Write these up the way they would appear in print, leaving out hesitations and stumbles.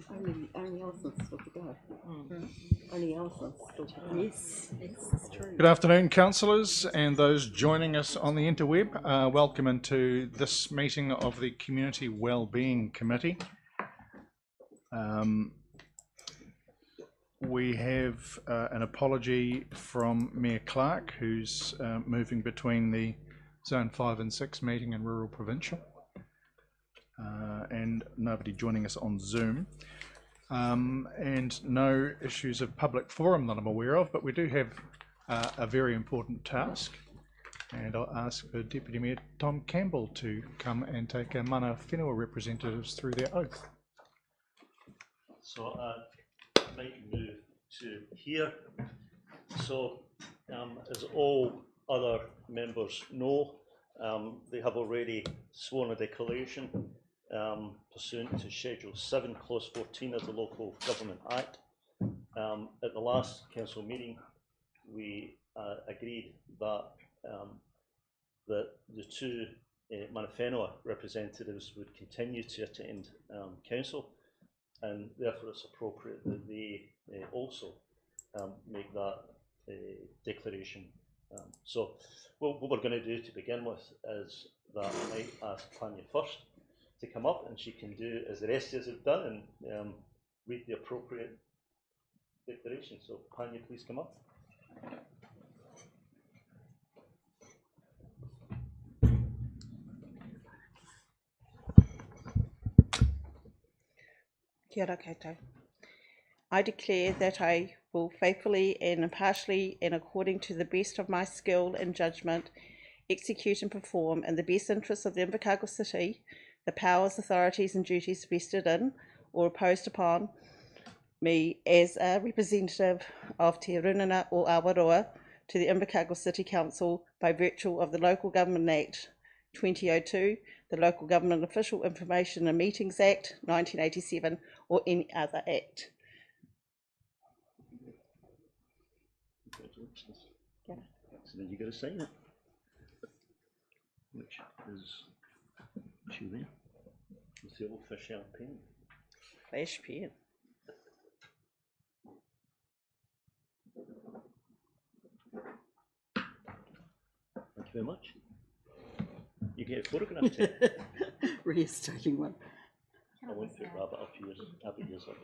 Only Alison's still to go. Only Alison's still to go. Yes, it's true. Good afternoon, councillors and those joining us on the interweb. Welcome into this meeting of the Community Wellbeing Committee. We have an apology from Mayor Clark, who's moving between the Zone 5 and 6 meeting in Rural Provincial, and nobody joining us on Zoom. And no issues of public forum that I'm aware of, but we do have a very important task, and I'll ask for Deputy Mayor Tom Campbell to come and take our mana whenua representatives through their oath. So might move to here. So as all other members know, they have already sworn a declaration pursuant to Schedule 7, Clause 14 of the Local Government Act. At the last council meeting, we agreed that that the two mana whenua representatives would continue to attend council, and therefore it's appropriate that they also make that declaration. So what we're going to do to begin with is that I might ask Tanya first to come up, and she can do as the rest of us have done and read the appropriate declaration. So Tanya, please come up. Kia ora koutou. I declare that I will faithfully and impartially and according to the best of my skill and judgment execute and perform in the best interests of the Invercargill City the powers, authorities and duties vested in or imposed upon me as a representative of Te Runana o Awaroa to the Invercargill City Council by virtue of the Local Government Act 2002, the Local Government Official Information and Meetings Act 1987, or any other act. Congratulations. Yeah. So then you got to sign it, which is two there. It's the old fish out pen. Flash pen. Thank you very much. You get a photograph too. Rhea's taking one. I won't put rabbit up here. Happy years up.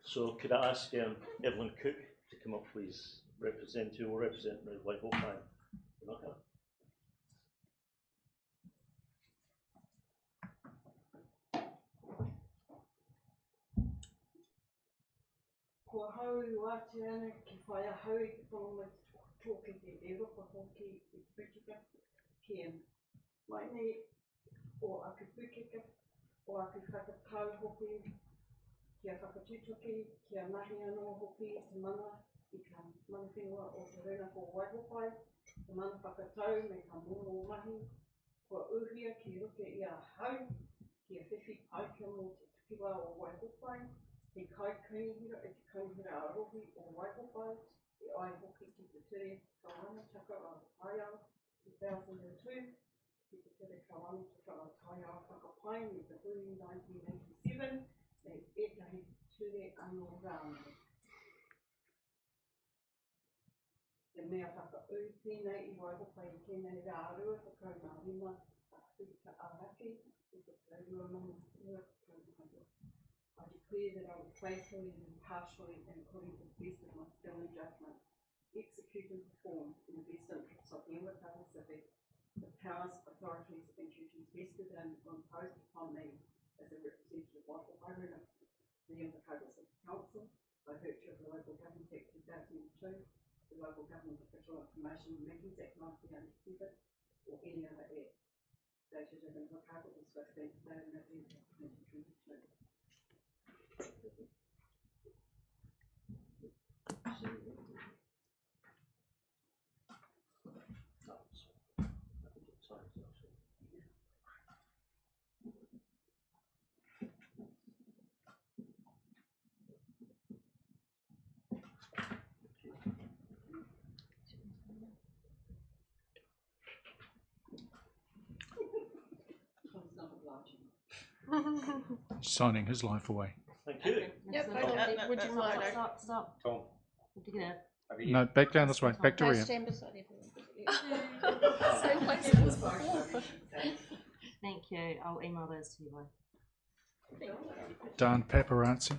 So could I ask Evelyn Cook to come up, please, who will represent the Whitehall Prime. Ko hau ate ana ki whai ahau i te whanonga tōke te Europa hoki i Pukika ki mai nei o aku Pukika o aku whakatau hoki kia whakatutuki kia mahi anō hoki te mana i ka mana whenua o te runa ko Waihopai te mana whakatau me ka mono mahi kua uhia ki ruke i a hau kia whiwhi paika mo te tukiwa o Waihopai he kaihira e te kaihira a rohi o Waihopai e ai hoki ki te tere kawanataka a Taiao 2002 ki te tere kawanataka a Taiao whakapai me te hui 1987 e etahi ture anō rāna. Te mea whakau tēnei i Waihopai i tēnei rārua whakau ngā rima a whika āraki i te kairua mana ua kaumahia. I declare that I will faithfully and impartially and according to the best of my skill and judgment execute and perform in the best interests of the Invercargill City the powers, authorities and duties vested in or imposed upon me as a representative of the Invercargill City Council by virtue of the Local Government Act 2002, the Local Government Official Information and Meetings Act 1987, or any other act dated in Invercargill the 15th day of November 2022. Signing his life away. Thank you. Yep, would you mind? Stop. Tom, Good to get out. have you? No, back down this way, back to No, Ria. stand beside everyone. Same place it was before. Thank you. I'll email those to you both. Darn paparazzi.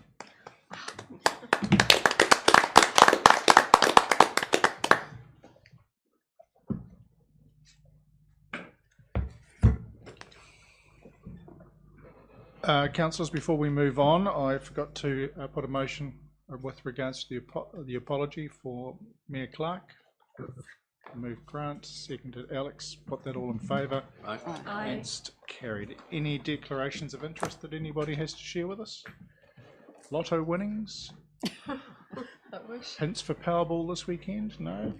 Councillors, before we move on, I forgot to put a motion with regards to the apology for Mayor Clark. Moved Grant, seconded Alex. Put that all in favour. Against, carried. Any declarations of interest that anybody has to share with us? Lotto winnings? Hints for Powerball this weekend? No?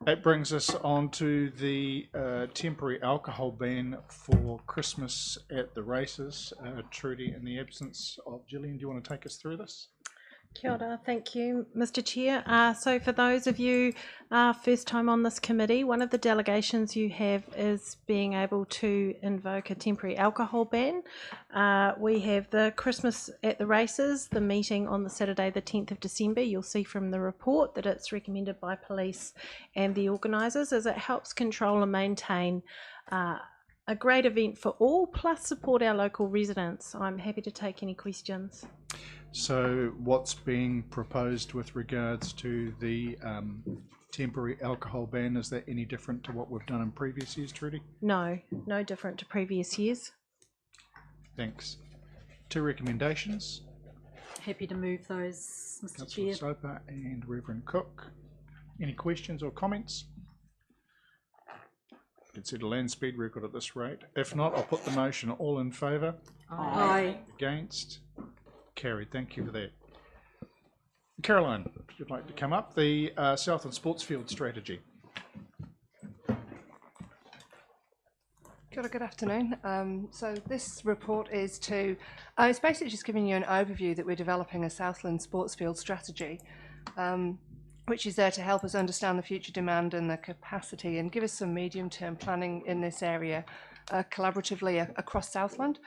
That brings us on to the temporary alcohol ban for Christmas at the races. Trudy, in the absence of Gillian, do you want to take us through this? Kia ora, thank you, Mr. Chair. So for those of you first time on this committee, one of the delegations you have is being able to invoke a temporary alcohol ban. We have the Christmas at the races, the meeting on the Saturday the 10th of December. You'll see from the report that it's recommended by police and the organisers as it helps control and maintain a great event for all, plus support our local residents. I'm happy to take any questions. So what's being proposed with regards to the temporary alcohol ban? Is that any different to what we've done in previous years, Trudy? No, no different to previous years. Thanks. Two recommendations. Happy to move those, Mr. Councillor Chair. Soper and Reverend Cook. Any questions or comments? You can set a land speed record at this rate. If not, I'll put the motion. All in favour? Aye. Against? Carried. Thank you for that. Caroline, if you'd like to come up, the Southland Sports Field strategy. Kia ora, good afternoon. So this report is it's basically just giving you an overview that we're developing a Southland Sports Field strategy, which is there to help us understand the future demand and the capacity and give us some medium-term planning in this area collaboratively across Southland.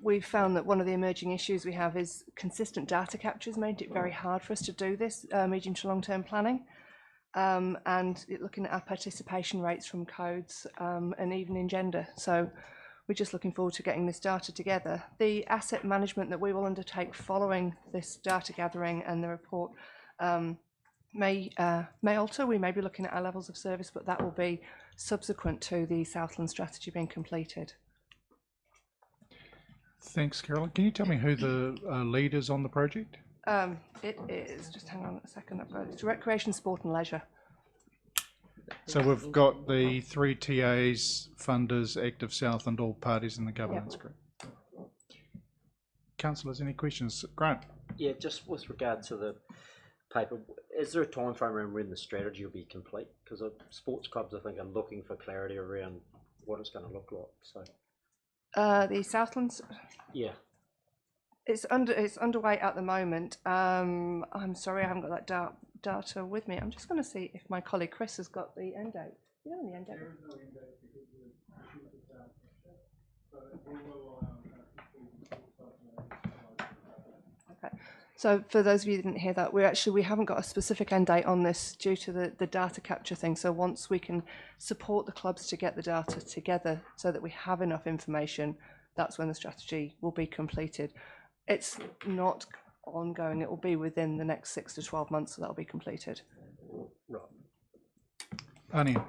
We've found that one of the emerging issues we have is consistent data capture has made it very hard for us to do this medium to long-term planning. And looking at our participation rates from codes and even in gender. So we're just looking forward to getting this data together. The asset management that we will undertake following this data gathering and the report may alter. We may be looking at our levels of service, but that will be subsequent to the Southland strategy being completed. Thanks, Caroline. Can you tell me who the lead is on the project? It is, just hang on a second, I've got it. It's Recreation, Sport and Leisure. So we've got the three TAs, funders, Active South, and all parties in the governance group. Councillors, any questions? Grant? Yeah, just with regard to the paper, is there a time frame around when the strategy will be complete? Because sports clubs, I think, are looking for clarity around what it's going to look like. So The Southlands. yeah, It's underway at the moment. I'm sorry I haven't got that data with me. I'm just going to see if my colleague Chris has got the end date. You know when the end date? Okay. So for those of you who didn't hear that, we haven't got a specific end date on this due to the data capture thing. So once we can support the clubs to get the data together so that we have enough information, that's when the strategy will be completed. It's not ongoing. It will be within the next 6 to 12 months, so that'll be completed. right. Ania?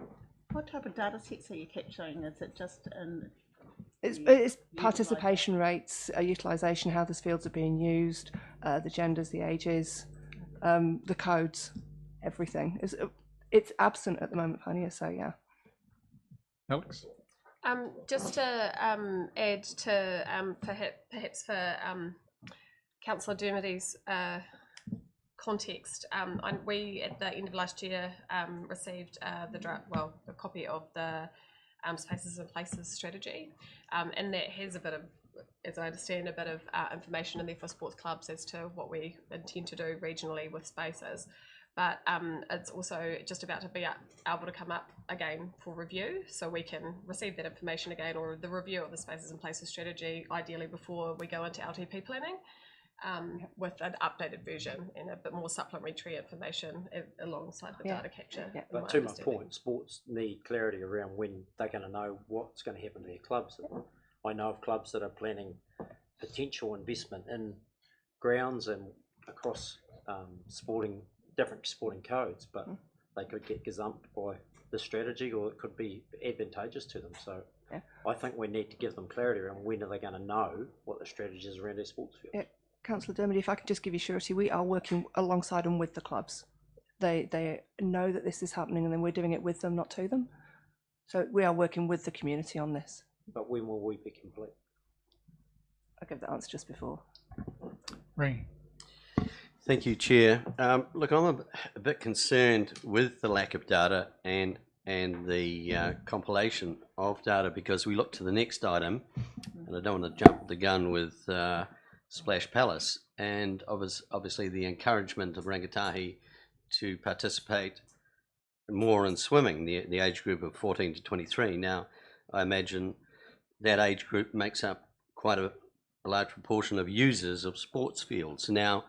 What type of data sets are you capturing? Is it just in It's participation rates, utilisation, how the fields are being used, the genders, the ages, the codes, everything. It's absent at the moment, Pania, so yeah. Alex? Just to add to perhaps for Councillor Dermody's context, we at the end of last year received a copy of the Spaces and Places strategy, and that has a bit of, as I understand, a bit of information in there for sports clubs as to what we intend to do regionally with spaces. but it's also just about to be able to come up again for review, so we can receive that information again, or the review of the Spaces and Places strategy, ideally before we go into LTP planning, with an updated version and a bit more supplementary information alongside the data capture. But to my point, sports need clarity around when they're going to know what's going to happen to their clubs. I know of clubs that are planning potential investment in grounds and across different sporting codes, but they could get gazumped by the strategy, or it could be advantageous to them. So I think we need to give them clarity around when are they going to know what the strategy is around their sports fields. Councillor Dermody, if I could just give you surety, we are working alongside them with the clubs. They know that this is happening, and then we're doing it with them, not to them. So we are working with the community on this. But when will we be complete? I gave the answer just before. Ring. Thank you, Chair. Look, I'm a bit concerned with the lack of data and the compilation of data, because we look to the next item, and I don't want to jump the gun with Splash Palace, and obviously the encouragement of rangatahi to participate more in swimming, the age group of 14 to 23. Now, I imagine that age group makes up quite a large proportion of users of sports fields. Now,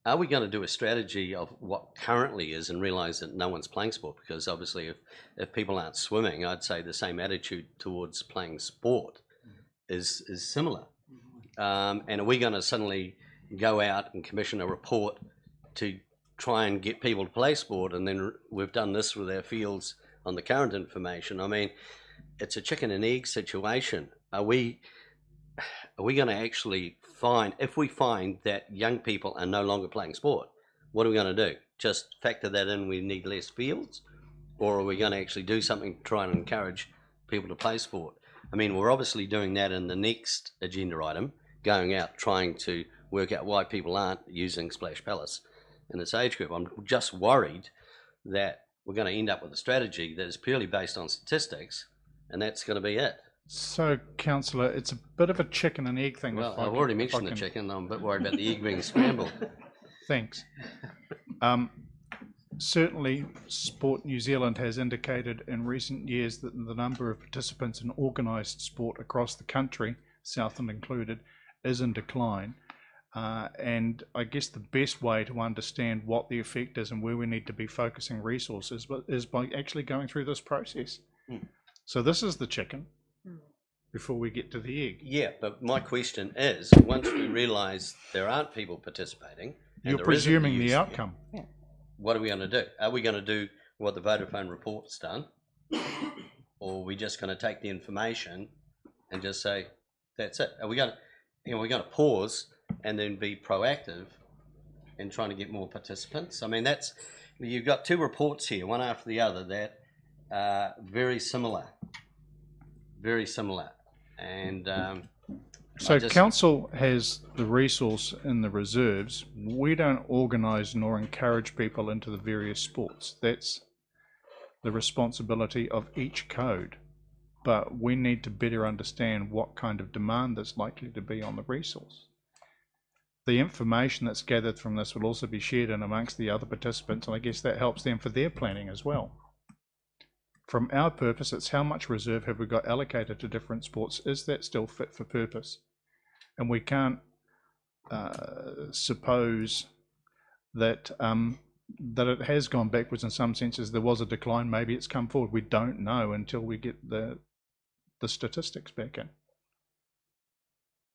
are we going to do a strategy of what currently is and realise that no one's playing sport? Because obviously if people aren't swimming, I'd say the same attitude towards playing sport is similar. And are we going to suddenly go out and commission a report to try and get people to play sport, and then we've done this with our fields on the current information? I mean, it's a chicken and egg situation. Are we going to actually find, if we find that young people are no longer playing sport, what are we going to do? Just factor that in, we need less fields? Or are we going to actually do something to try and encourage people to play sport? I mean, we're obviously doing that in the next agenda item, going out trying to work out why people aren't using Splash Palace in this age group. I'm just worried that we're going to end up with a strategy that is purely based on statistics, and that's going to be it. So, Councillor, it's a bit of a chicken and egg thing. Well, I've already mentioned the chicken. I'm a bit worried about the egg being scrambled. Thanks. Certainly, Sport New Zealand has indicated in recent years that the number of participants in organised sport across the country, Southland included, is in decline. And I guess the best way to understand what the effect is and where we need to be focusing resources is by actually going through this process. So this is the chicken before we get to the egg. Yeah, but my question is, once we realise there aren't people participating, you're presuming the outcome. What are we going to do? Are we going to do what the Vodafone report's done, or are we just going to take the information and just say that's it? Are we going to pause and then be proactive in trying to get more participants? I mean, you've got two reports here, one after the other, that are very similar, and so council has the resource in the reserves. We don't organise nor encourage people into the various sports. That's the responsibility of each code, but we need to better understand what kind of demand there's likely to be on the resource. The information that's gathered from this will also be shared in amongst the other participants, and I guess that helps them for their planning as well. From our purpose, it's how much reserve have we got allocated to different sports? Is that still fit for purpose? And we can't suppose that that it has gone backwards in some senses. There was a decline, maybe it's come forward. We don't know until we get the statistics back in.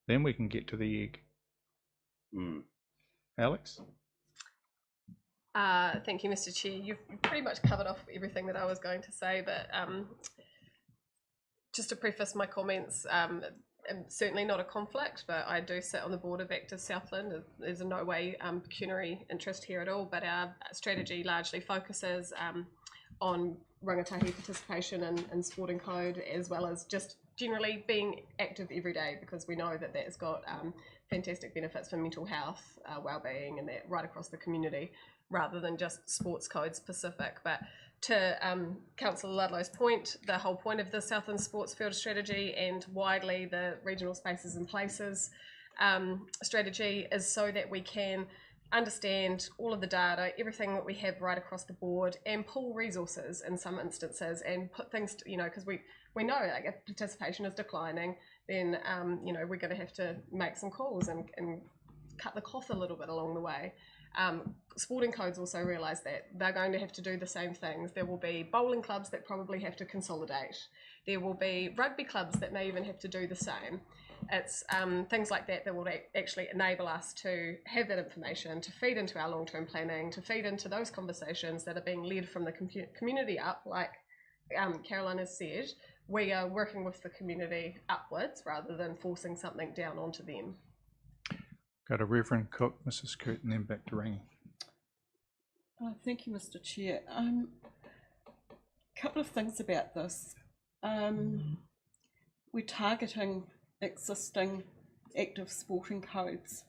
Then we can get to the egg. Alex? Thank you, Mr. Chair. You've pretty much covered off everything that I was going to say, but just to preface my comments, I'm certainly not a conflict, but I do sit on the board of Active Southland. There's in no way pecuniary interest here at all, but our strategy largely focuses on rangatahi participation in sporting code, as well as just generally being active every day, because we know that that's got fantastic benefits for mental health, wellbeing, and that right across the community, rather than just sports code specific. But to Councillor Ludlow's point, the whole point of the Southland Sports Field strategy and widely the regional spaces and places strategy is so that we can understand all of the data, everything that we have right across the board, and pull resources in some instances and put things, because we know like if participation is declining, then we're going to have to make some calls and cut the cloth a little bit along the way. Sporting codes also realise that they're going to have to do the same things. There will be bowling clubs that probably have to consolidate. There will be rugby clubs that may even have to do the same. It's things like that that will actually enable us to have that information, to feed into our long-term planning, to feed into those conversations that are being led from the community up, like Caroline has said. We are working with the community upwards rather than forcing something down onto them. Go to Reverend Cook, Mrs. Coote, and then back to Rangi. Thank you, Mr. Chair. A couple of things about this. We're targeting existing active sporting codes.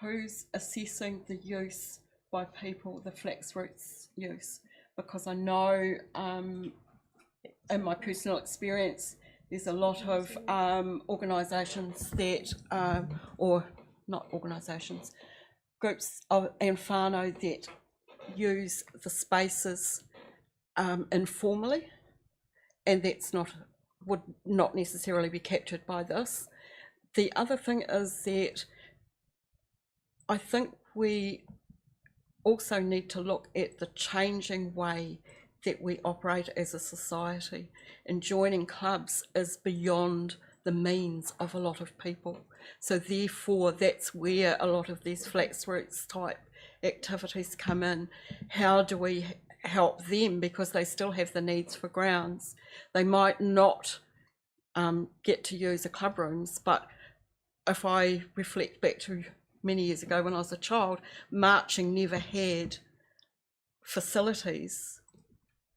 Who's assessing the use by people, the flax roots use? Because I know in my personal experience, there's a lot of organisations that, or not organisations, groups and whānau that use the spaces informally, and that's would not necessarily be captured by this. The other thing is that I think we also need to look at the changing way that we operate as a society, and joining clubs is beyond the means of a lot of people. So therefore that's where a lot of these flax roots type activities come in. How do we help them, because they still have the needs for grounds? They might not get to use the club rooms, but if I reflect back to many years ago when I was a child, marching never had facilities.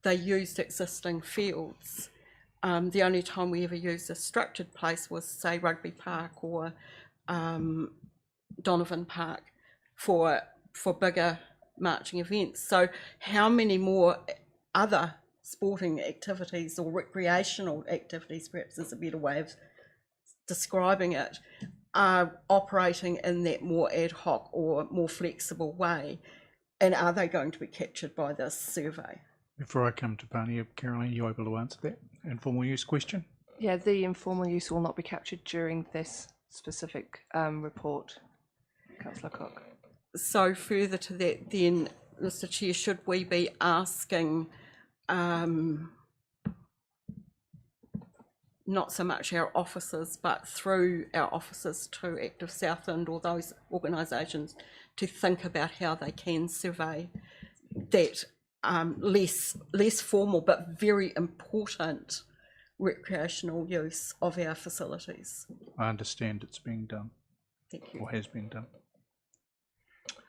They used existing fields. The only time we ever used a structured place was, say, Rugby Park or Donovan Park for bigger marching events. So how many more other sporting activities or recreational activities, perhaps is a better way of describing it, are operating in that more ad hoc or more flexible way, and are they going to be captured by this survey? Before I come to Pania, Caroline, you able to answer that informal use question? Yeah, the informal use will not be captured during this specific report, Councillor Cook. So further to that then, Mr. Chair, should we be asking not so much our officers, but through our officers to Active Southland or those organisations to think about how they can survey that less formal but very important recreational use of our facilities? I understand it's being done. Thank you. Or has been done.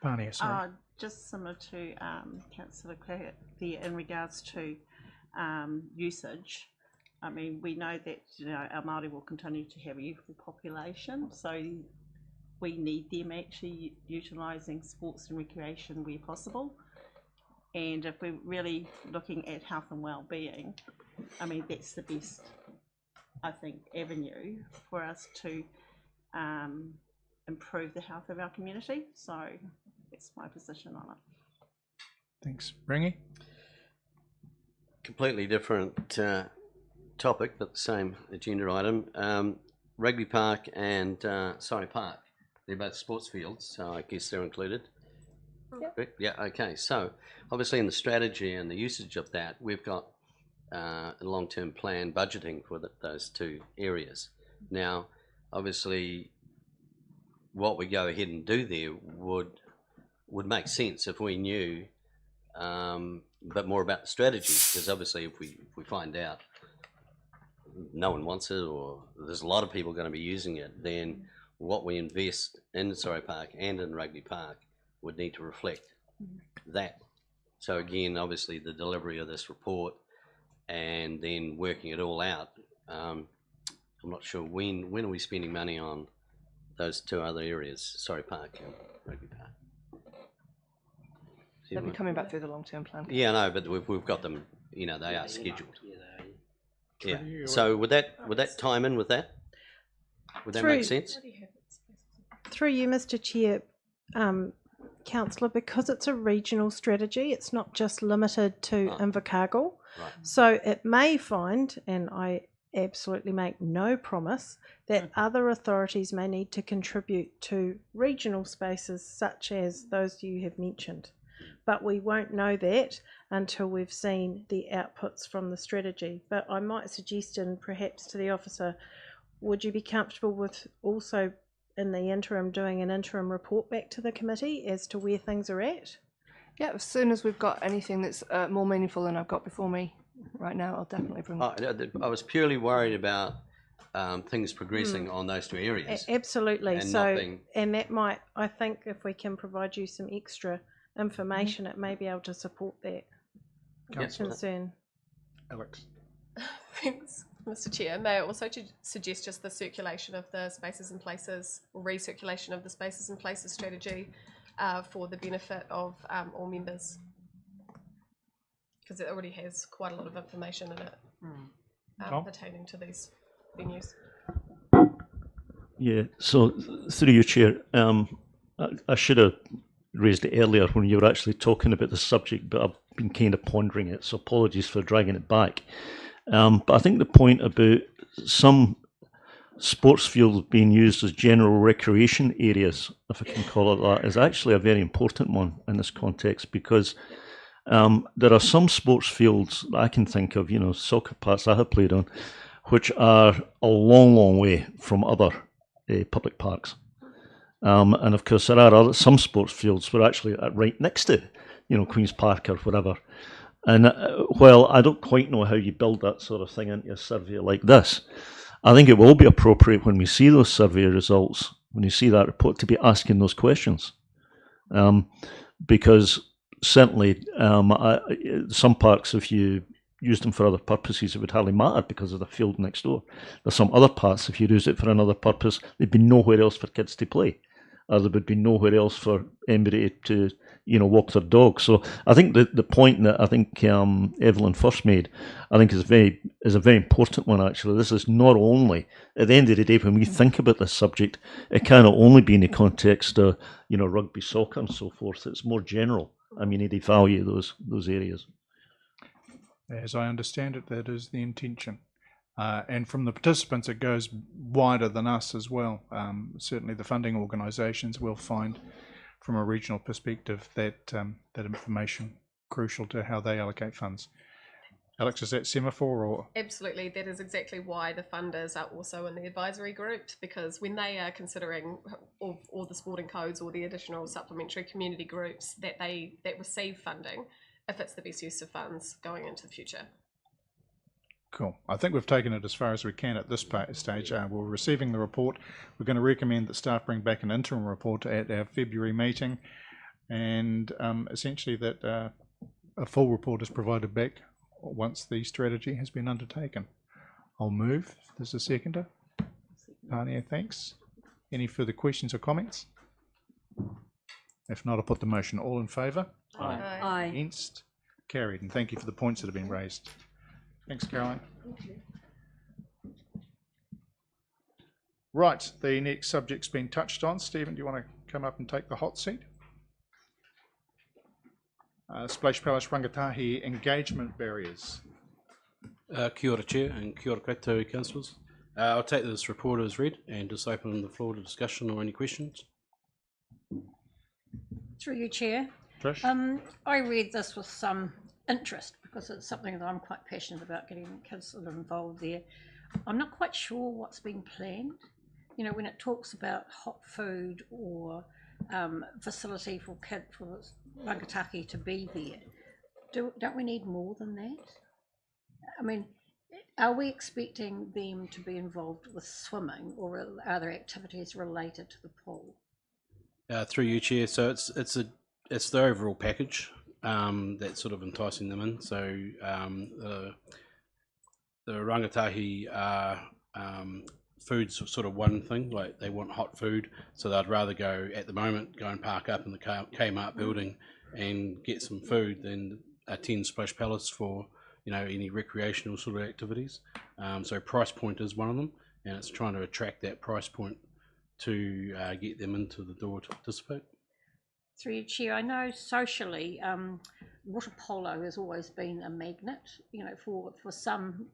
Pania, sorry. Just similar to Councillor Clare there in regards to usage. I mean, we know that our Māori will continue to have a youthful population, so we need them actually utilising sports and recreation where possible. And if we're really looking at health and well-being, I mean, that's the best, I think, avenue for us to improve the health of our community. So that's my position on it. Thanks. Rangi? Completely different topic, but the same agenda item. Rugby Park and Surrey Park, they're both sports fields, so I guess they're included. Yep. Yeah, okay. So obviously in the strategy and the usage of that, we've got a long-term plan budgeting for those two areas. Now, obviously, what we go ahead and do there would make sense if we knew a bit more about the strategy, because obviously if we find out no one wants it or there's a lot of people going to be using it, then what we invest in Surrey Park and in Rugby Park would need to reflect that. So again, obviously the delivery of this report and then working it all out, I'm not sure when are we spending money on those two other areas, Surrey Park and Rugby Park. They'll be coming back through the long-term plan. Yeah, no, but we've got them, they are scheduled. Yeah. Yeah. So would that time in with that? Would that make sense? Through you, Mr. Chair, Councillor, because it's a regional strategy, it's not just limited to Invercargill. Right. So it may find, and I absolutely make no promise, that other authorities may need to contribute to regional spaces such as those you have mentioned. But we won't know that until we've seen the outputs from the strategy. But I might suggest, and perhaps to the officer, would you be comfortable with also in the interim doing an interim report back to the committee as to where things are at? Yeah, as soon as we've got anything that's more meaningful than I've got before me right now, I'll definitely bring it. I was purely worried about things progressing on those two areas. Absolutely. And So, nothing- and that might, I think if we can provide you some extra information, it may be able to support that concern. Alex. Thanks, Mr. Chair. May I also suggest just the circulation of the spaces and places, or recirculation of the spaces and places strategy for the benefit of all members, because it already has quite a lot of information in it pertaining to these venues. Yeah, so through you, Chair, I should have raised it earlier when you were actually talking about the subject, but I've been kind of pondering it, so apologies for dragging it back. But I think the point about some sports fields being used as general recreation areas, if I can call it that, is actually a very important one in this context, because there are some sports fields that I can think of, soccer parks I have played on, which are a long, long way from other public parks. And of course, there are some sports fields were actually right next to, Queen's Park or whatever. And while I don't quite know how you build that sort of thing into a survey like this, I think it will be appropriate when we see those survey results, when you see that report, to be asking those questions. Because certainly some parks, if you use them for other purposes, it would hardly matter because of the field next door. There's some other parts, if you use it for another purpose, there'd be nowhere else for kids to play. Or there would be nowhere else for anybody to, walk their dog. So I think the point that I think Evelyn first made, I think is a very important one actually. This is not only, at the end of the day, when we think about this subject, it cannot only be in the context of, rugby, soccer and so forth. It's more general. I mean, they value those areas. As I understand it, that is the intention. And from the participants, it goes wider than us as well. Certainly the funding organisations will find, from a regional perspective, that information crucial to how they allocate funds. Alex, is that semaphore or? Absolutely, that is exactly why the funders are also in the advisory group, because when they are considering all the sporting codes or the additional supplementary community groups that receive funding, if it's the best use of funds going into the future. Cool. I think we've taken it as far as we can at this stage. We're receiving the report. We're going to recommend that staff bring back an interim report at our February meeting, and essentially that a full report is provided back once the strategy has been undertaken. I'll move. There's a seconder. Pania, thanks. Any further questions or comments? If not, I'll put the motion. All in favour? Aye. Against? Carried. And thank you for the points that have been raised. Thanks, Caroline. Right, the next subject's been touched on. Stephen, do you want to come up and take the hot seat? Splash Palace Rangatahi engagement barriers. Kia ora, Chair, and kia ora koutou, councillors. I'll take this report as read and just open the floor to discussion or any questions. Through you, Chair. Trish? I read this with some interest because it's something that I'm quite passionate about, getting kids sort of involved there. I'm not quite sure what's been planned. When it talks about hot food or facility for rangatahi to be there, don't we need more than that? I mean, are we expecting them to be involved with swimming, or are there activities related to the pool? Through you, Chair. So it's the overall package that's sort of enticing them in. So the rangatahi are food's sort of one thing, like they want hot food, so they'd rather go and park up in the Kmart building and get some food than attend Splash Palace for any recreational sort of activities. So price point is one of them, and it's trying to attract that price point to get them into the door to participate. Through you, Chair, I know socially, water polo has always been a magnet, for some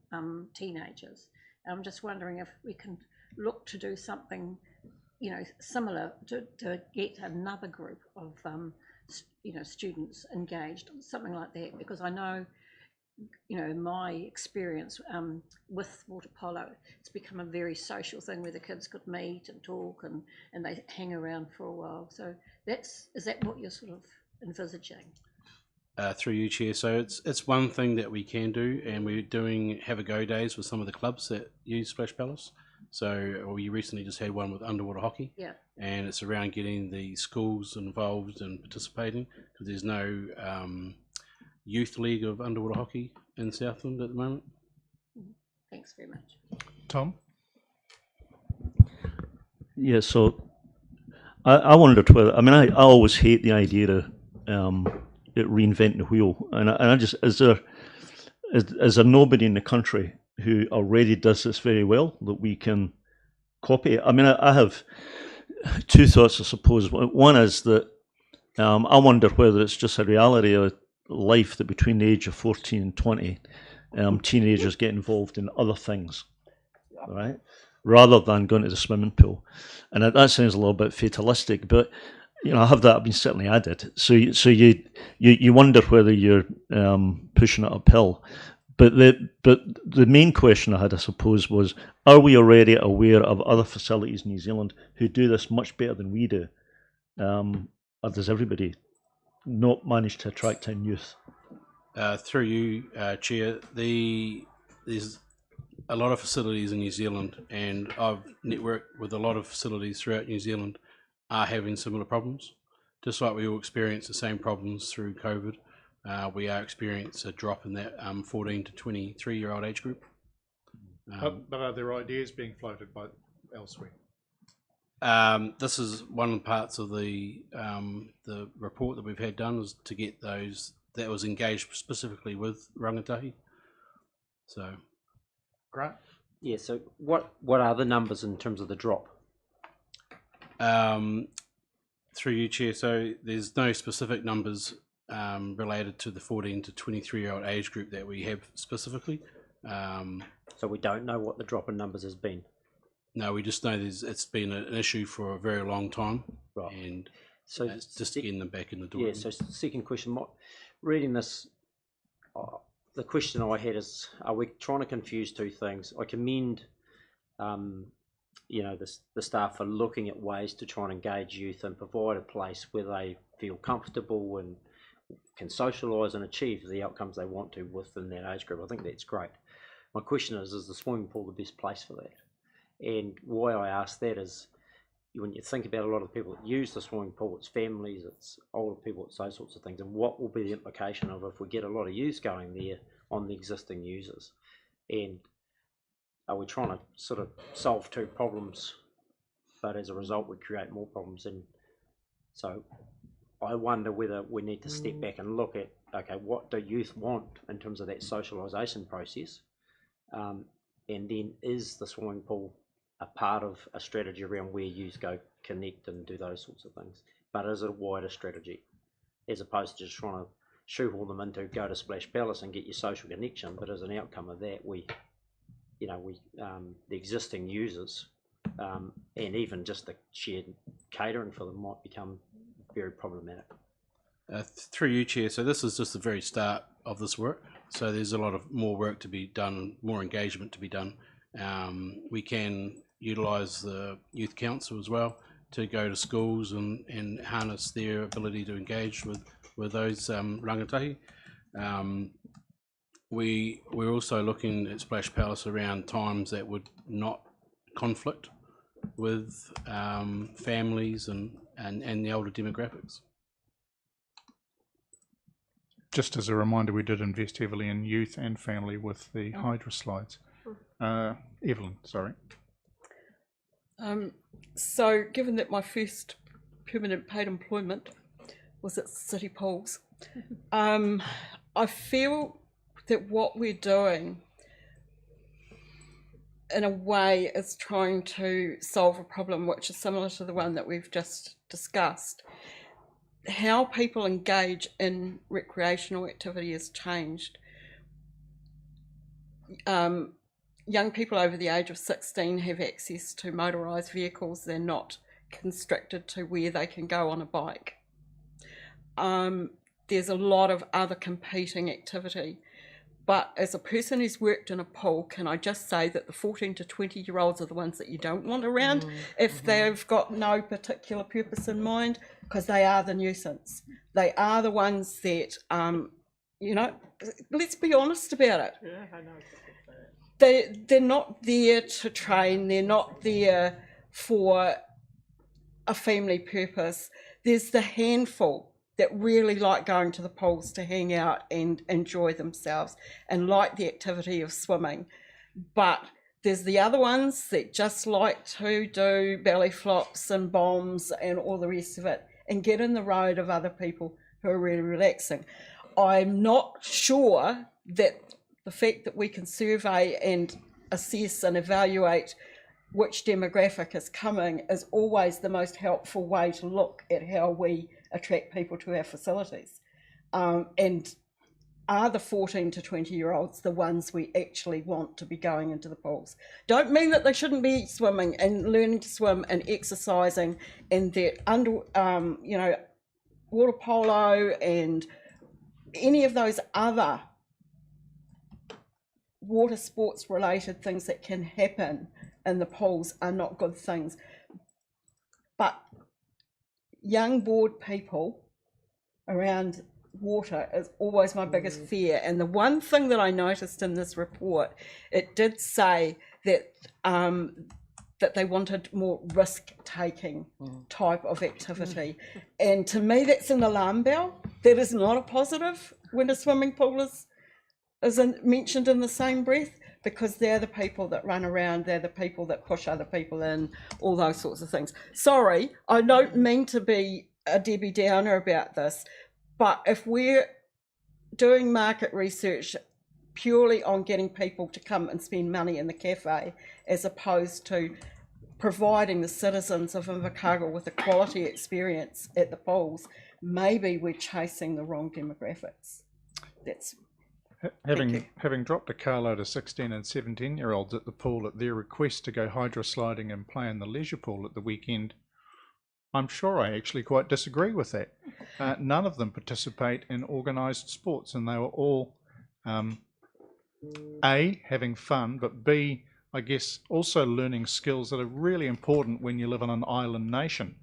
teenagers. I'm just wondering if we can look to do something, similar to get another group of, students engaged, something like that, because I know, in my experience with water polo, it's become a very social thing where the kids could meet and talk and they hang around for a while. So is that what you're sort of envisaging? Through you, Chair. So it's one thing that we can do, and we're doing have a go days with some of the clubs that use Splash Palace. So we recently just had one with underwater hockey, Yeah. and it's around getting the schools involved and participating, because there's no youth league of underwater hockey in Southland at the moment. Thanks very much. Tom? Yeah, so I wondered whether, I always hate the idea of reinventing the wheel, and I just, is there nobody in the country who already does this very well that we can copy? I have two thoughts, I suppose. One is that I wonder whether it's just a reality of life that between the age of 14 and 20, teenagers get involved in other things, right, rather than going to the swimming pool. And that sounds a little bit fatalistic, but I have that. I did. So you wonder whether you're pushing it uphill. But the main question I had, I suppose, was: are we already aware of other facilities in New Zealand who do this much better than we do? Or does everybody not manage to attract in youth? Through you, Chair, there's a lot of facilities in New Zealand, and I've networked with a lot of facilities throughout New Zealand are having similar problems. Just like we all experience the same problems through COVID, we are experiencing a drop in that 14 to 23-year-old age group. But are there ideas being floated by elsewhere? This is one of the parts of the report that we've had done, was to get those that was engaged specifically with rangatahi. So, Grant? Yeah, so what are the numbers in terms of the drop? Through you, Chair, so there's no specific numbers related to the 14 to 23-year-old age group that we have specifically. So we don't know what the drop in numbers has been? No, we just know it's been an issue for a very long time, right? And so it's just getting them back in the door. Yeah. So second question, reading this, the question I had is: are we trying to confuse two things? I commend, the staff for looking at ways to try and engage youth and provide a place where they feel comfortable and can socialise and achieve the outcomes they want to within that age group. I think that's great. My question is the swimming pool the best place for that? And why I ask that is, when you think about a lot of the people that use the swimming pool, it's families, it's older people, it's those sorts of things. And what will be the implication of if we get a lot of use going there on the existing users? And are we trying to sort of solve two problems, but as a result we create more problems? And so I wonder whether we need to step back and look at, okay, what do youth want in terms of that socialisation process? And then is the swimming pool a part of a strategy around where youth go connect and do those sorts of things? But is it a wider strategy, as opposed to just trying to shoehorn them into go to Splash Palace and get your social connection? But as an outcome of that, the existing users and even just the shared catering for them might become very problematic. Through you, Chair, so this is just the very start of this work. So there's a lot of more work to be done, more engagement to be done. We can utilise the youth council as well to go to schools and harness their ability to engage with those rangatahi. We're also looking at Splash Palace around times that would not conflict with families and the older demographics. Just as a reminder, we did invest heavily in youth and family with the Hydra slides. Evelyn, sorry. So given that my first permanent paid employment was at City Pools, I feel that what we're doing in a way is trying to solve a problem which is similar to the one that we've just discussed. how people engage in recreational activity has changed. Young people over the age of 16 have access to motorised vehicles. They're not constricted to where they can go on a bike. There's a lot of other competing activity. But as a person who's worked in a pool, can I just say that the 14 to 20-year-olds are the ones that you don't want around if they've got no particular purpose in mind, because they are the nuisance. They are the ones that, you know, let's be honest about it. Yeah, I know. They're not there to train. They're not there for a family purpose. There's the handful that really like going to the pools to hang out and enjoy themselves and like the activity of swimming. But there's the other ones that just like to do belly flops and bombs and all the rest of it and get in the road of other people who are really relaxing. I'm not sure that the fact that we can survey and assess and evaluate which demographic is coming is always the most helpful way to look at how we attract people to our facilities. And are the 14 to 20-year-olds the ones we actually want to be going into the pools? Don't mean that they shouldn't be swimming and learning to swim and exercising, and that under, you know, water polo and any of those other water sports related things that can happen in the pools are not good things. But young bored people around water is always my biggest fear. And the one thing that I noticed in this report, it did say that that they wanted more risk-taking type of activity. And to me, that's an alarm bell. That is not a positive when a swimming pool is mentioned in the same breath, because they're the people that run around, they're the people that push other people in, all those sorts of things. Sorry, I don't mean to be a Debbie Downer about this, but if we're doing market research purely on getting people to come and spend money in the cafe, as opposed to providing the citizens of Invercargill with a quality experience at the pools, maybe we're chasing the wrong demographics. That's Having dropped a carload of 16 and 17-year-olds at the pool at their request to go hydro sliding and play in the leisure pool at the weekend, I'm sure I actually quite disagree with that. None of them participate in organised sports, and they were all A, having fun, but B, I guess also learning skills that are really important when you live in an island nation.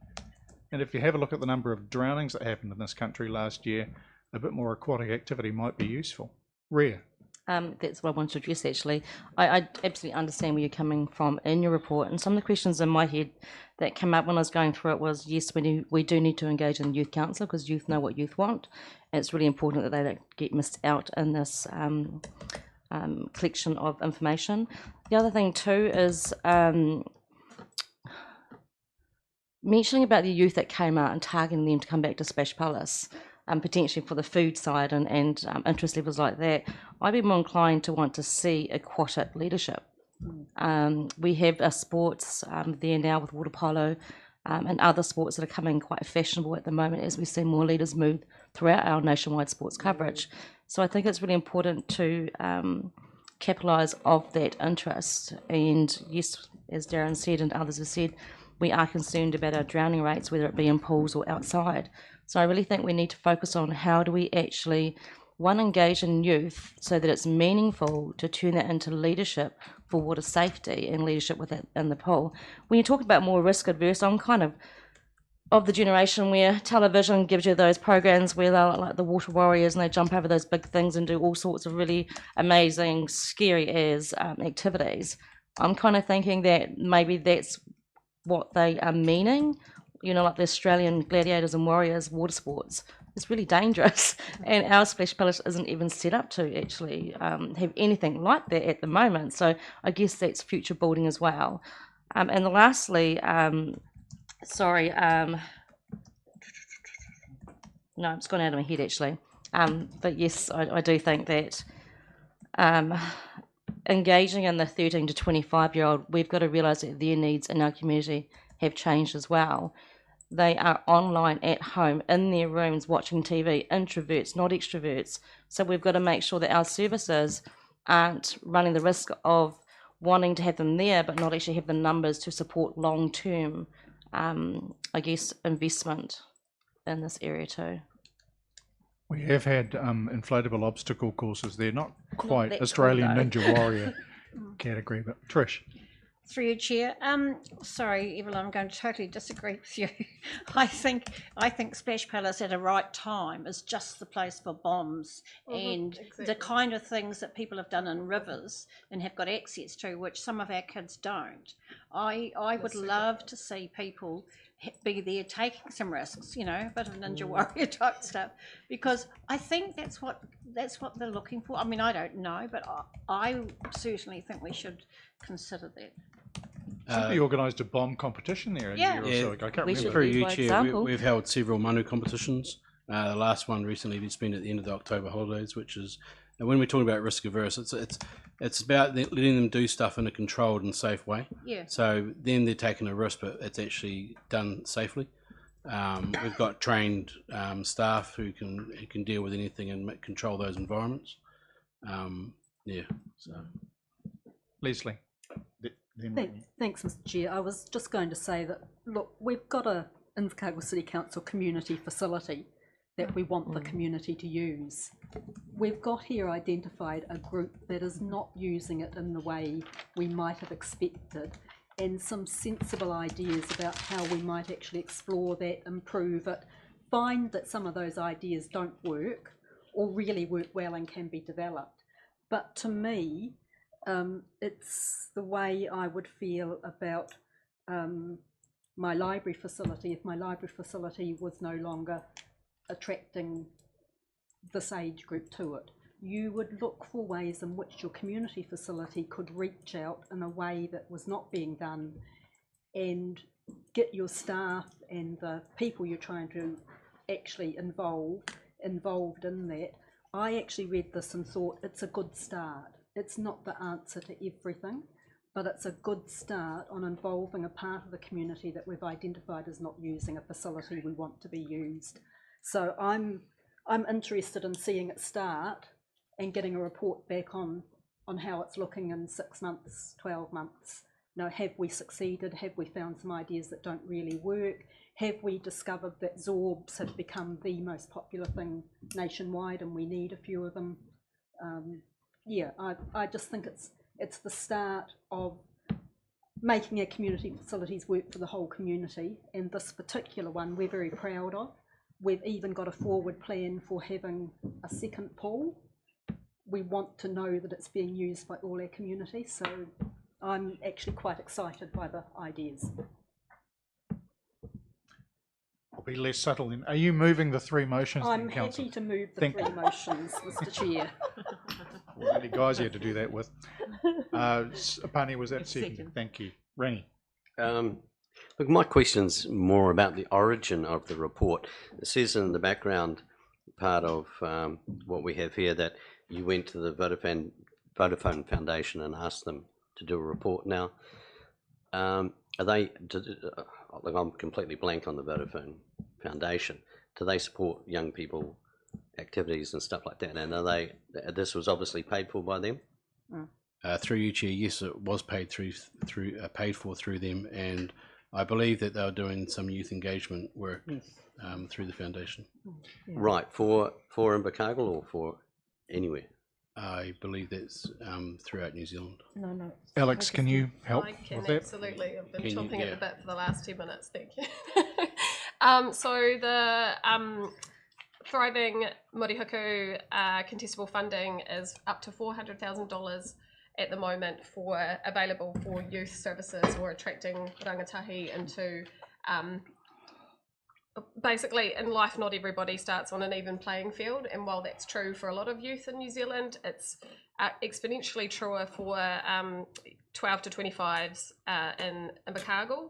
And if you have a look at the number of drownings that happened in this country last year, a bit more aquatic activity might be useful. Rhea. That's what I wanted to address, actually. I absolutely understand where you're coming from in your report, and some of the questions in my head that came up when I was going through it was, yes, we do need to engage in the youth council, because youth know what youth want, and it's really important that they don't get missed out in this collection of information. The other thing too is mentioning about the youth that came out and targeting them to come back to Splash Palace. Potentially for the food side and interest levels like that, I'd be more inclined to want to see aquatic leadership. We have sports there now with water polo and other sports that are coming quite fashionable at the moment as we see more leaders move throughout our nationwide sports coverage. So I think it's really important to capitalise off that interest. And yes, as Darren said and others have said, we are concerned about our drowning rates, whether it be in pools or outside. So I really think we need to focus on how do we actually, one, engage in youth so that it's meaningful to turn that into leadership for water safety and leadership with it in the pool. When you talk about more risk adverse, I'm kind of the generation where television gives you those programs where they're like the water warriors and they jump over those big things and do all sorts of really amazing, scary as activities. I'm kind of thinking that maybe that's what they are meaning. You know, like the Australian gladiators and warriors water sports. It's really dangerous, and our Splash Palace isn't even set up to actually have anything like that at the moment. So I guess that's future building as well. And lastly, sorry, no, it's gone out of my head actually. But yes, I do think that engaging in the 13 to 25-year-old, we've got to realise that their needs in our community have changed as well. They are online at home in their rooms watching TV, introverts, not extroverts. So we've got to make sure that our services aren't running the risk of wanting to have them there, but not actually have the numbers to support long-term, I guess, investment in this area too. We have had inflatable obstacle courses. They're not quite that Australian cool, though. Ninja Warrior category, but Trish. Through you, Chair. Sorry, Evelyn, I'm going to totally disagree with you. I think Splash Palace at a right time is just the place for bombs and the exactly. kind of things that people have done in rivers and have got access to, which some of our kids don't. I would love to see people be there taking some risks, you know, a bit of Ninja Warrior type stuff, because I think that's what they're looking for. I mean, I don't know, but I certainly think we should consider that. Somebody organised a bomb competition there a year or so ago. I can't remember. Through you, Chair, we've held several manu competitions. The last one recently has been at the end of the October holidays, which is, and when we're talking about risk averse, it's about letting them do stuff in a controlled and safe way. Yeah. So then they're taking a risk, but it's actually done safely. We've got trained staff who can deal with anything and control those environments. Yeah. So, Leslie. Thanks, Mr. Chair. I was just going to say that, look, we've got a Invercargill City Council community facility that we want the community to use. We've got here identified a group that is not using it in the way we might have expected, and some sensible ideas about how we might actually explore that, improve it, find that some of those ideas don't work or really work well and can be developed. But to me, it's the way I would feel about my library facility if my library facility was no longer attracting this age group to it. You would look for ways in which your community facility could reach out in a way that was not being done and get your staff and the people you're trying to actually involved in that. I actually read this and thought it's a good start. It's not the answer to everything, but it's a good start on involving a part of the community that we've identified as not using a facility we want to be used. So I'm interested in seeing it start and getting a report back on how it's looking in 6 months, 12 months. You know, have we succeeded? Have we found some ideas that don't really work? Have we discovered that Zorbs have become the most popular thing nationwide and we need a few of them? Yeah, I just think it's the start of making our community facilities work for the whole community, and this particular one we're very proud of. We've even got a forward plan for having a second pool. We want to know that it's being used by all our community, so I'm actually quite excited by the ideas. I'll be less subtle then. Are you moving the three motions? I'm then, Councillor? happy to move the three motions, Mr. Chair. Well, only guys you had to do that with. Pani, was that second? Thank you. Rennie. Look, my question's more about the origin of the report. It says in the background part of what we have here that you went to the Vodafone Foundation and asked them to do a report. Now, are they? Look, I'm completely blank on the Vodafone Foundation. Do they support young people activities and stuff like that? And are they? This was obviously paid for by them. Through you, Chair, yes, it was paid paid for through them, and I believe that they were doing some youth engagement work through the foundation. Right, for Invercargill or for anywhere? I believe that's throughout New Zealand. No. Alex, can you help I can with that? absolutely. I've been Can you- chomping at yeah. the bit for the last 10 minutes. Thank you. So the Thriving Murihuku contestable funding is up to $400,000 at the moment available for youth services or attracting rangatahi into. Basically, in life, not everybody starts on an even playing field, and while that's true for a lot of youth in New Zealand, it's exponentially truer for 12 to 25s in Invercargill,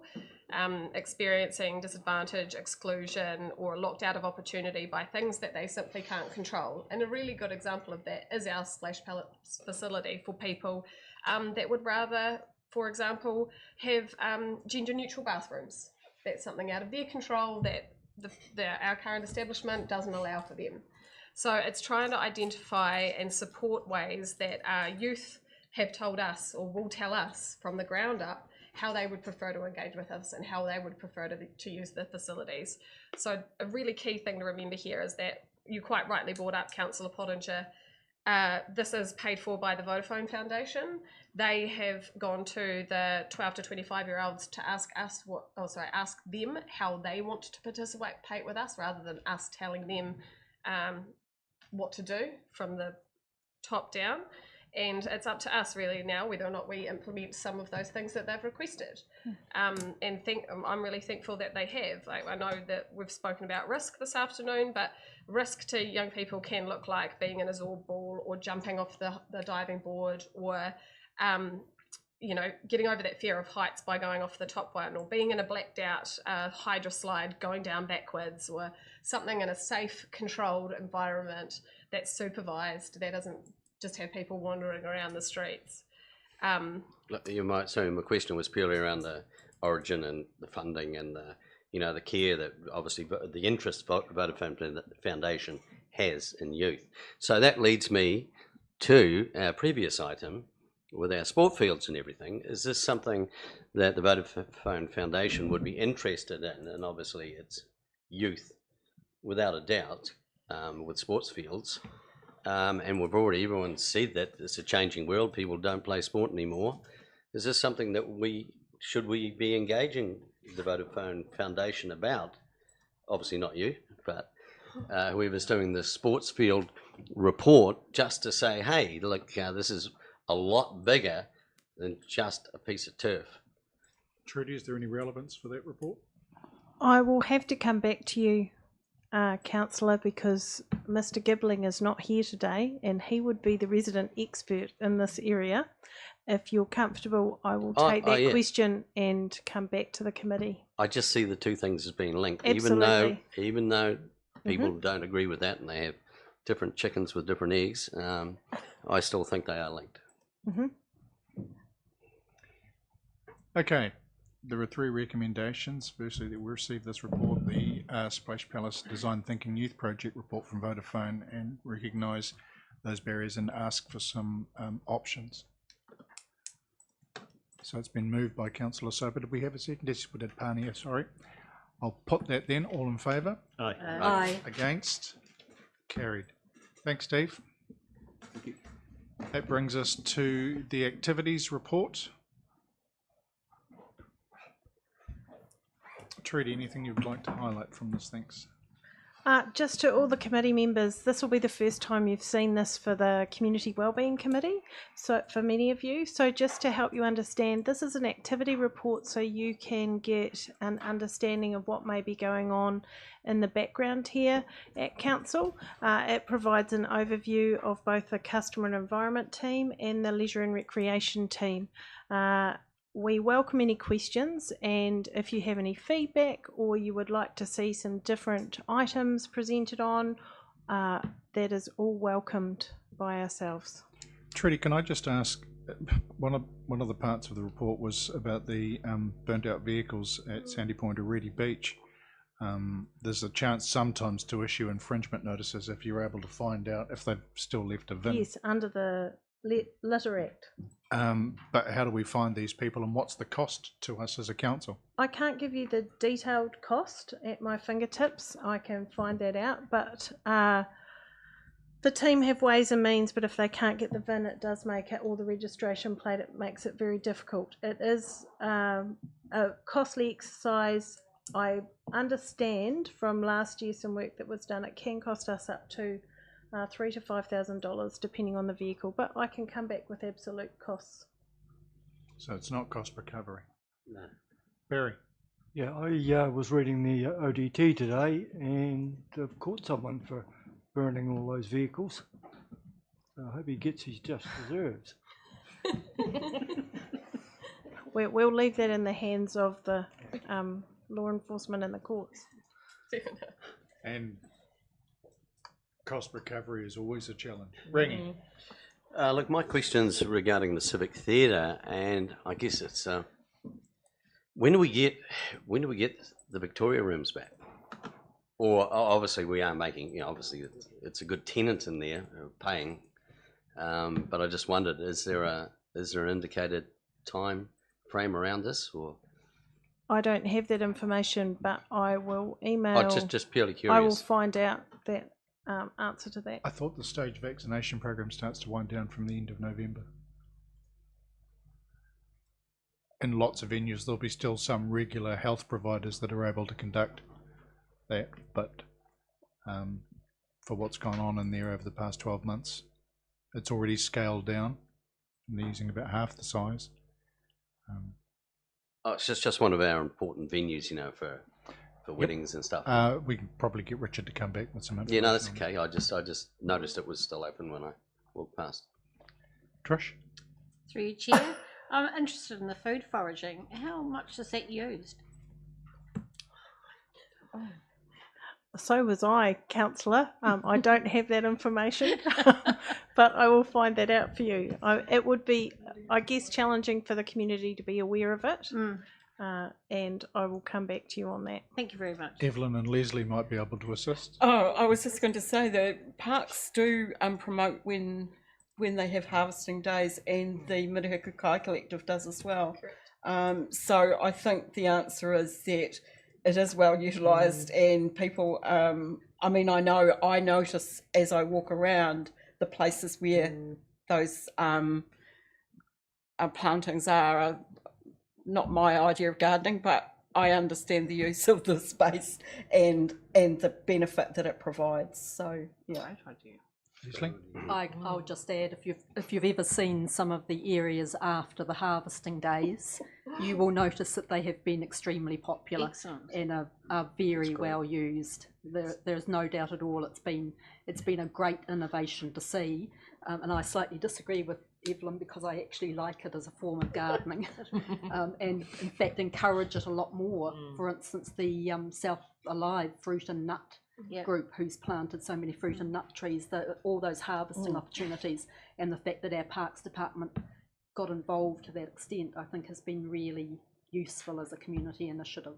experiencing disadvantage, exclusion, or locked out of opportunity by things that they simply can't control. And a really good example of that is our Splash Palace facility for people that would rather, for example, have gender-neutral bathrooms. That's something out of their control that our current establishment doesn't allow for them. So it's trying to identify and support ways that our youth have told us or will tell us from the ground up how they would prefer to engage with us and how they would prefer to use the facilities. So a really key thing to remember here is that you quite rightly brought up, Councillor Pottinger, this is paid for by the Vodafone Foundation. They have gone to the 12 to 25-year-olds to ask them how they want to participate with us rather than us telling them what to do from the top down. And it's up to us really now whether or not we implement some of those things that they've requested. And I'm really thankful that they have. I know that we've spoken about risk this afternoon, but risk to young people can look like being in a zorb ball or jumping off the diving board or getting over that fear of heights by going off the top one, or being in a blacked out hydro slide going down backwards, or something in a safe, controlled environment that's supervised, that doesn't just have people wandering around the streets. You might say my question was purely around the origin and the funding and the care that obviously the interest Vodafone Foundation has in youth. So that leads me to our previous item with our sport fields and everything. Is this something that the Vodafone Foundation would be interested in? And obviously it's youth, without a doubt, with sports fields. And everyone said that it's a changing world. People don't play sport anymore. Is this something that should we be engaging the Vodafone Foundation about? Obviously not you, but whoever's doing the sports field report, just to say, hey, look, this is a lot bigger than just a piece of turf. Trudy, is there any relevance for that report? I will have to come back to you, Councillor, because Mr. Gibbling is not here today and he would be the resident expert in this area. If you're comfortable, I will take that question and come back to the committee. I just see the two things as being linked. Absolutely. Even though people don't agree with that and they have different chickens with different eggs, I still think they are linked. Okay, there are 3 recommendations. Firstly, that we receive this report, the Splash Palace Design Thinking Youth Project report from Vodafone, and recognise those barriers and ask for some options. So it's been moved by Councillor Soper. Did we have a second? Yes, we did. Pania, sorry. I'll put that then. All in favour? Aye. Aye. Against? Carried. Thanks, Steve. Thank you. That brings us to the activities report. Trudy, anything you'd like to highlight from this? Thanks. Just to all the committee members, this will be the first time you've seen this for the Community Wellbeing Committee, so for many of you. So just to help you understand, this is an activity report so you can get an understanding of what may be going on in the background here at Council. It provides an overview of both the customer and environment team and the leisure and recreation team. We welcome any questions, and if you have any feedback or you would like to see some different items presented on, that is all welcomed by ourselves. Trudy, can I just ask, one of the parts of the report was about the burnt out vehicles at Sandy Point or Reedy Beach. There's a chance sometimes to issue infringement notices if you're able to find out if they've still left a VIN. Yes, under the Litter Act. But how do we find these people, and what's the cost to us as a council? I can't give you the detailed cost at my fingertips. I can find that out, but the team have ways and means, but if they can't get the VIN, it does make it, or the registration plate, it makes it very difficult. It is a costly exercise. I understand from last year some work that was done, it can cost us up to $3,000 to $5,000 depending on the vehicle, but I can come back with absolute costs. So it's not cost recovery. No. Barry. Yeah, I was reading the ODT today, and they've caught someone for burning all those vehicles. I hope he gets his just deserves. We'll leave that in the hands of the law enforcement and the courts. And cost recovery is always a challenge. Rangi. Look, my question's regarding the Civic Theatre, and I guess it's when do we get the Victoria rooms back? Or obviously we are making, you know, obviously it's a good tenant in there paying, but I just wondered, is there an indicated time frame around this, or? I don't have that information, but I will email. Oh, just purely curious. I will find out that answer to that. I thought the stage vaccination program starts to wind down from the end of November. In lots of venues, there'll be still some regular health providers that are able to conduct that, but for what's gone on in there over the past 12 months, it's already scaled down, and they're using about half the size. It's just one of our important venues, you know, for weddings and stuff. We can probably get Richard to come back with some information. Yeah, no, that's okay. I just noticed it was still open when I walked past. Trish? Through you, Chair. I'm interested in the food foraging. How much is that used? So was I, councillor. I don't have that information, but I will find that out for you. It would be, I guess, challenging for the community to be aware of it, and I will come back to you on that. Thank you very much. Evelyn and Leslie might be able to assist. Oh, I was just going to say that parks do promote when they have harvesting days, and the Miruhuka Kai Collective does as well. So I think the answer is that it is well utilised, and people, I mean, I notice as I walk around the places where those plantings are not my idea of gardening, but I understand the use of the space and the benefit that it provides. So, yeah. Great idea. I'll just add, if you've ever seen some of the areas after the harvesting days, you will notice that they have been extremely popular. Excellent. And are very well used. There's no doubt at all it's been a great innovation to see, and I slightly disagree with Evelyn because I actually like it as a form of gardening, and in fact encourage it a lot more. For instance, the South Alive Fruit and Nut group, who's planted so many fruit and nut trees, all those harvesting opportunities, and the fact that our Parks Department got involved to that extent, I think has been really useful as a community initiative.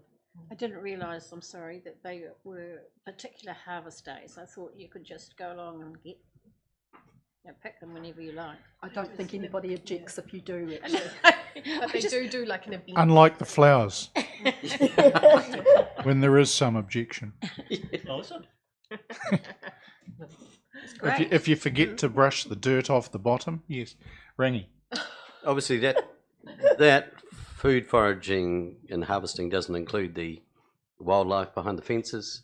I didn't realise, I'm sorry, that they were particular harvest days. I thought you could just go along and get, pick them whenever you like. I don't think anybody objects if you do, actually. But they do like an event. Unlike the flowers, when there is some objection. Awesome. If you forget to brush the dirt off the bottom, yes, Rangi. Obviously, that food foraging and harvesting doesn't include the wildlife behind the fences.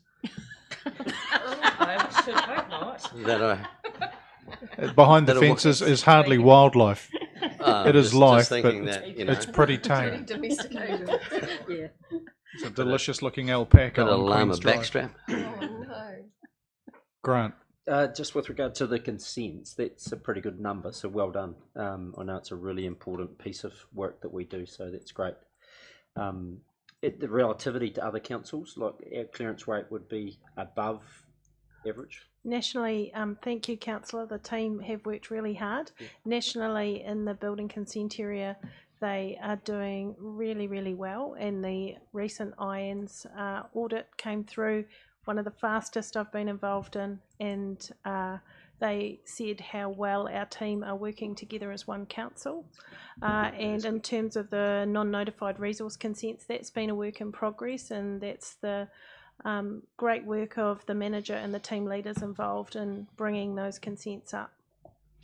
I should hope not. That are behind the fences is hardly wildlife. It is life, but that, it's pretty tame. Domesticated. Yeah. It's a delicious looking alpaca. Got a on llama Queen's Drive. backstrap. Oh no. Grant. Just with regard to the consents, that's a pretty good number, so well done. I know it's a really important piece of work that we do, so that's great. The relativity to other councils, like our clearance rate would be above average. Nationally, thank you, councillor. The team have worked really hard. Nationally, in the building consent area, they are doing really, really well. And the recent IANS audit came through, one of the fastest I've been involved in, and they said how well our team are working together as one council. And in terms of the non-notified resource consents, that's been a work in progress, and that's the great work of the manager and the team leaders involved in bringing those consents up.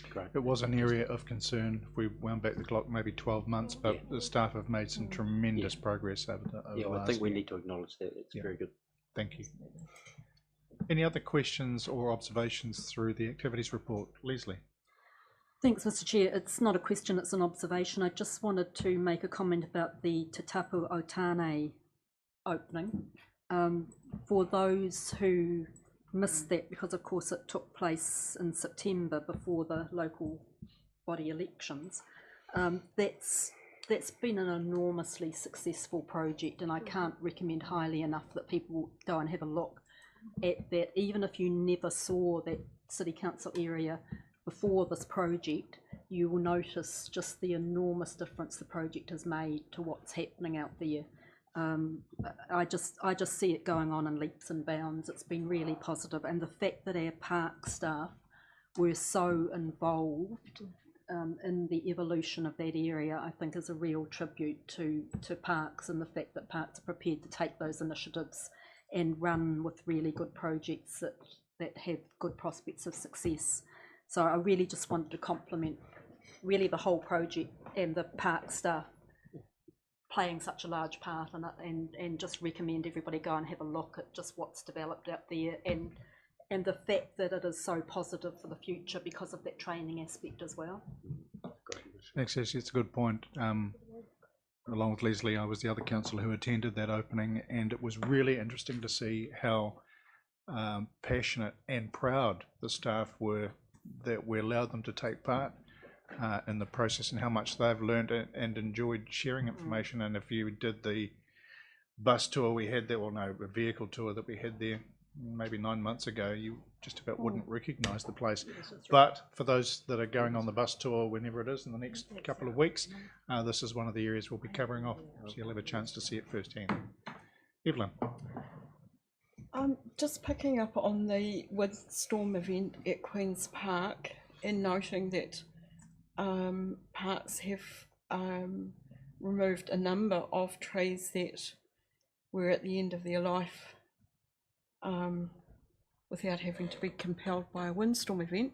Great. It was an area of concern. If we wound back the clock maybe 12 months, but the staff have made some tremendous progress over the last I think we year. need to acknowledge that. It's very good. Thank you. Any other questions or observations through the activities report? Leslie. Thanks, Mr. Chair. It's not a question, it's an observation. I just wanted to make a comment about the Te Tapu Otane opening. For those who missed that, because of course it took place in September before the local body elections, that's been an enormously successful project, and I can't recommend highly enough that people go and have a look at that. Even if you never saw that City Council area before this project, you will notice just the enormous difference the project has made to what's happening out there. I just see it going on in leaps and bounds. It's been really positive, and the fact that our park staff were so involved in the evolution of that area, I think is a real tribute to parks, and the fact that parks are prepared to take those initiatives and run with really good projects that have good prospects of success. So I really just wanted to compliment really the whole project and the park staff playing such a large part in it, and just recommend everybody go and have a look at just what's developed out there, and the fact that it is so positive for the future because of that training aspect as well. Thanks, Ashley. It's a good point. Along with Leslie, I was the other councillor who attended that opening, and it was really interesting to see how passionate and proud the staff were that we allowed them to take part in the process, and how much they've learned and enjoyed sharing information. And if you did the bus tour we had there, well, no, a vehicle tour that we had there maybe 9 months ago, you just about wouldn't recognise the place. But for those that are going on the bus tour whenever it is in the next couple of weeks, this is one of the areas we'll be covering off, so you'll have a chance to see it firsthand. Evelyn. Just picking up on the windstorm event at Queen's Park, and noting that parks have removed a number of trees that were at the end of their life without having to be compelled by a windstorm event.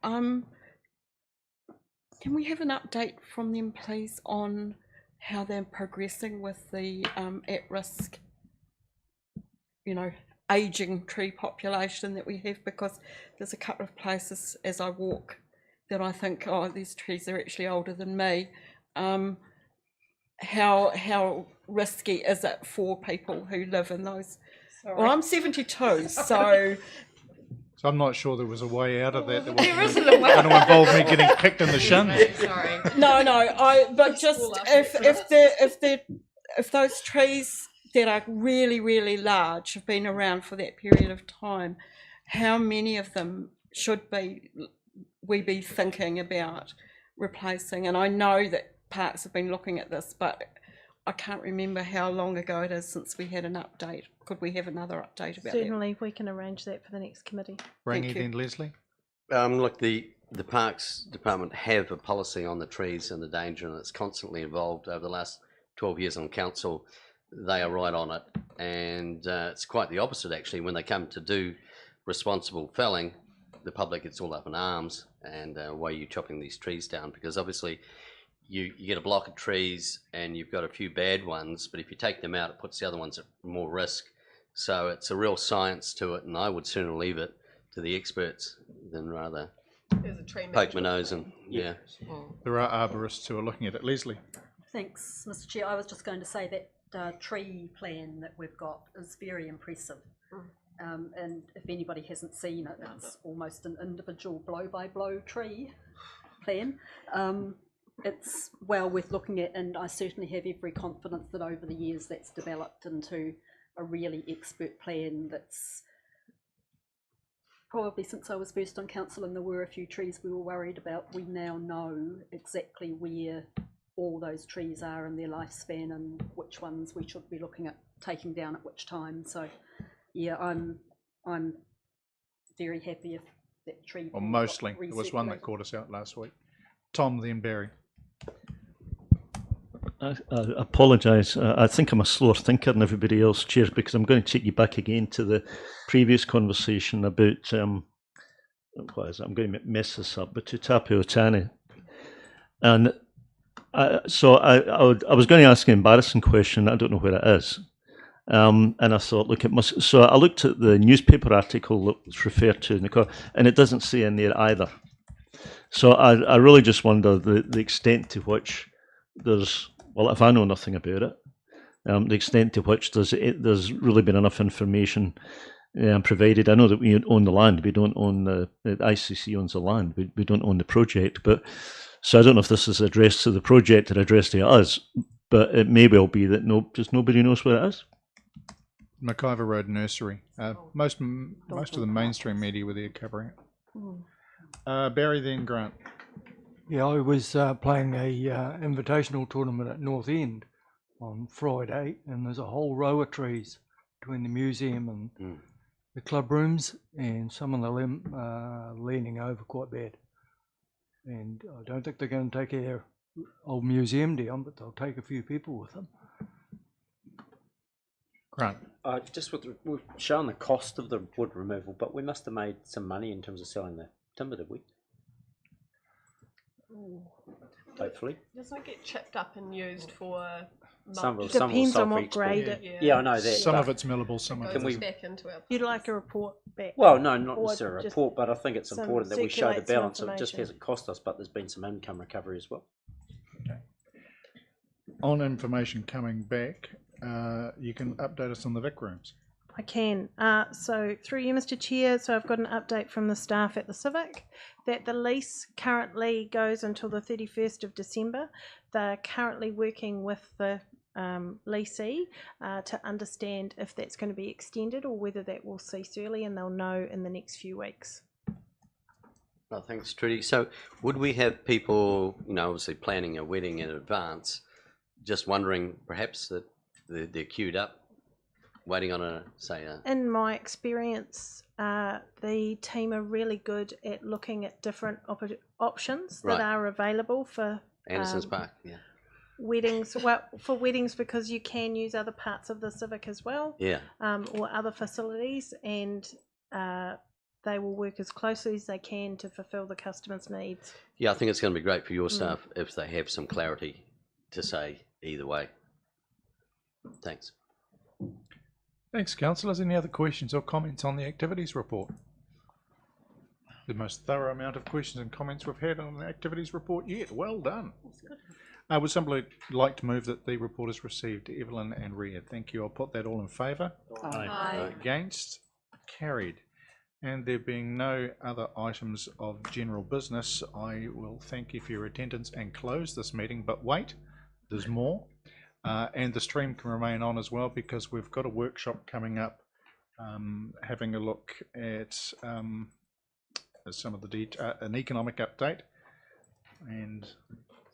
Can we have an update from them, please, on how they're progressing with the at-risk, ageing tree population that we have? Because there's a couple of places as I walk that I think, oh, these trees are actually older than me. How risky is it for people who live in those? Sorry. Well, I'm 72, so I'm not sure there was a way out of that. There isn't a way. Going to involve me getting kicked in the shins. Sorry. No. But just if those trees that are really, really large have been around for that period of time, how many of them should we be thinking about replacing? And I know that parks have been looking at this, but I can't remember how long ago it is since we had an update. Could we have another update about that? Certainly, we can arrange that for the next committee. Rangi, then Leslie. Look, the Parks Department have a policy on the trees and the danger, and it's constantly evolved over the last 12 years on council. They are right on it, and it's quite the opposite actually. When they come to do responsible felling, the public gets all up in arms, and why are you chopping these trees down? Because obviously you get a block of trees and you've got a few bad ones, but if you take them out, it puts the other ones at more risk. So it's a real science to it, and I would sooner leave it to the experts than rather poke my nose and yeah. There are arborists who are looking at it. Leslie. Thanks, Mr. Chair. I was just going to say that tree plan that we've got is very impressive. And if anybody hasn't seen it, it's almost an individual blow-by-blow tree plan. It's well worth looking at, and I certainly have every confidence that over the years that's developed into a really expert plan that's probably, since I was first on council and there were a few trees we were worried about, we now know exactly where all those trees are in their lifespan and which ones we should be looking at taking down at which time. So yeah, I'm very happy if that tree. Well, mostly. There was one that caught us out last week. Tom, then Barry. I apologise. I think I'm a slower thinker than everybody else, Chair, because I'm going to take you back again to the previous conversation about what is it? I'm going to mess this up, but to Tapu Otani. And so I was going to ask an embarrassing question. I don't know where it is. And I thought, look, it must. So I looked at the newspaper article that was referred to in the and it doesn't say in there either. So I really just wonder the extent to which there's, well, if I know nothing about it, the extent to which there's really been enough information provided. I know that we own the land. We don't own the ICC owns the land. We don't own the project. But so I don't know if this is addressed to the project or addressed to us. But it may well be that just nobody knows where it is. McIver Road Nursery. Most of the mainstream media were there covering it. Barry, then Grant. Yeah, I was playing a invitational tournament at North End on Friday, and there's a whole row of trees between the museum and the club rooms, and some of them leaning over quite bad. And I don't think they're going to take their old museum down, but they'll take a few people with them. Grant. We've shown the cost of the wood removal, but we must have made some money in terms of selling the timber, did we? Hopefully. Doesn't it get chipped up and used for? Depends on what grade. Yeah, I know that. Some of it's millable, some of it isn't. Back into our You'd like a report back? Well, no, not or necessarily a just report, but I think it's some important that we show the circulate some balance. It just information. hasn't cost us, but there's been some income recovery as well. On information coming back, you can update us on the Vic rooms. I can. So through you, Mr. Chair, so I've got an update from the staff at the Civic that the lease currently goes until the 31st of December. They're currently working with the leasee to understand if that's going to be extended or whether that will cease early, and they'll know in the next few weeks. Well, thanks, Trudy. So would we have people, obviously planning a wedding in advance, just wondering perhaps that they're queued up, waiting on In my experience, the team are really good at looking at different options that are available for Anderson's Park, yeah. Weddings. Well, for weddings, because you can use other parts of the Civic as well, or other facilities, and they will work as closely as they can to fulfil the customer's needs. Yeah, I think it's going to be great for your staff if they have some clarity to say either way. Thanks. Thanks, councillors. Any other questions or comments on the activities report? The most thorough amount of questions and comments we've had on the activities report yet. Well done. Would somebody like to move that the report is received? Evelyn and Ria, thank you. I'll put that all in favour. Aye. Against? Carried. And there being no other items of general business, I will thank you for your attendance and close this meeting. But wait, there's more. And the stream can remain on as well, because we've got a workshop coming up having a look at some of the an economic update, and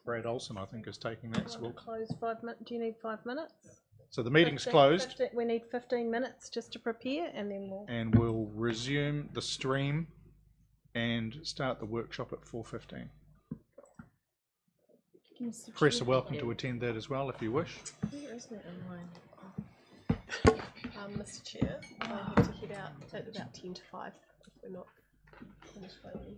Brad Olsen I think is taking that, so we'll close 5 minutes. Do you need 5 minutes? So the meeting's closed. We need 15 minutes just to prepare, and then we'll resume the stream and start the workshop at 4:15. Press are welcome to attend that as well if you wish. Where isn't it online? Mr. Chair, I have to head out at about 10 to 5 if we're not finished by then.